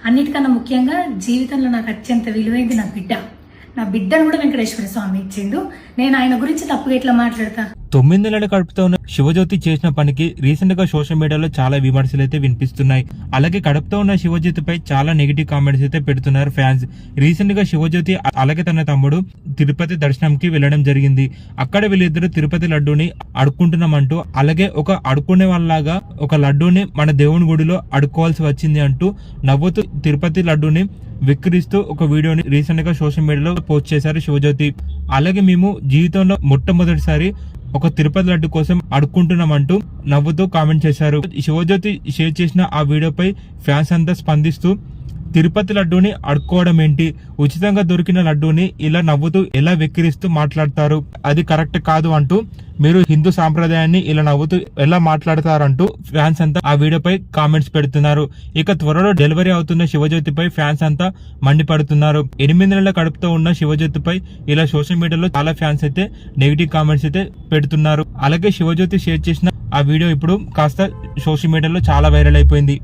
అన్నిటికన్నా ముఖ్యంగా జీవితంలో నాకు అత్యంత విలువైంది నా బిడ్డను కూడా వెంకటేశ్వర స్వామి ఇచ్చిండు. నేను ఆయన గురించి తప్పుగా ఎట్లా మాట్లాడతా? 9 నెలల కడుపుతో ఉన్న శివజ్యోతి చేసిన పనికి రీసెంట్ గా సోషల్ మీడియాలో చాలా విమర్శలు అయితే వినిపిస్తున్నాయి. అలాగే కడుపుతో ఉన్న శివజ్యోతిపై చాలా నెగిటివ్ కామెంట్స్ అయితే పెడుతున్నారు ఫ్యాన్స్. రీసెంట్ గా శివజ్యోతి అలాగే తన తమ్ముడు తిరుపతి దర్శనంకి వెళ్లడం జరిగింది. అక్కడ వీళ్ళిద్దరు తిరుపతి లడ్డూని అడుక్కుంటున్నామంటూ, అలాగే ఒక అడుక్కునే వాళ్ళలాగా ఒక లడ్డూని మన దేవుని గుడిలో అడుక్కోవాల్సి వచ్చింది అంటూ నవ్వుతూ తిరుపతి లడ్డూని విక్రిస్తూ ఒక వీడియోని రీసెంట్ గా సోషల్ మీడియాలో పోస్ట్ చేశారు శివజ్యోతి. అలాగే మేము జీవితంలో మొట్టమొదటిసారి ఒక తిరుపతి లడ్డు కోసం అడుక్కుంటున్నామంటూ నవ్వుతూ కామెంట్ చేశారు. శివజ్యోతి షేర్ చేసిన ఆ వీడియోపై ఫ్యాన్స్ అంతా స్పందిస్తూ, తిరుపతి లడ్డూని అడుక్కోవడం ఏంటి, ఉచితంగా దొరికిన లడ్డూని ఇలా నవ్వుతూ ఎలా వెక్కిరిస్తూ మాట్లాడతారు, అది కరెక్ట్ కాదు అంటూ, మీరు హిందూ సాంప్రదాయాన్ని ఇలా నవ్వుతూ ఎలా మాట్లాడతారంటూ ఫ్యాన్స్ అంతా ఆ వీడియోపై కామెంట్స్ పెడుతున్నారు. ఇక త్వరలో డెలివరీ అవుతున్న శివజ్యోతిపై ఫ్యాన్స్ అంతా మండిపడుతున్నారు. 8 నెలల కడుపుతో ఉన్న శివజ్యోతిపై ఇలా సోషల్ మీడియాలో చాలా ఫ్యాన్స్ అయితే నెగిటివ్ కామెంట్స్ అయితే పెడుతున్నారు. అలాగే శివజ్యోతి షేర్ చేసిన ఆ వీడియో ఇప్పుడు కాస్త సోషల్ మీడియాలో చాలా వైరల్ అయిపోయింది.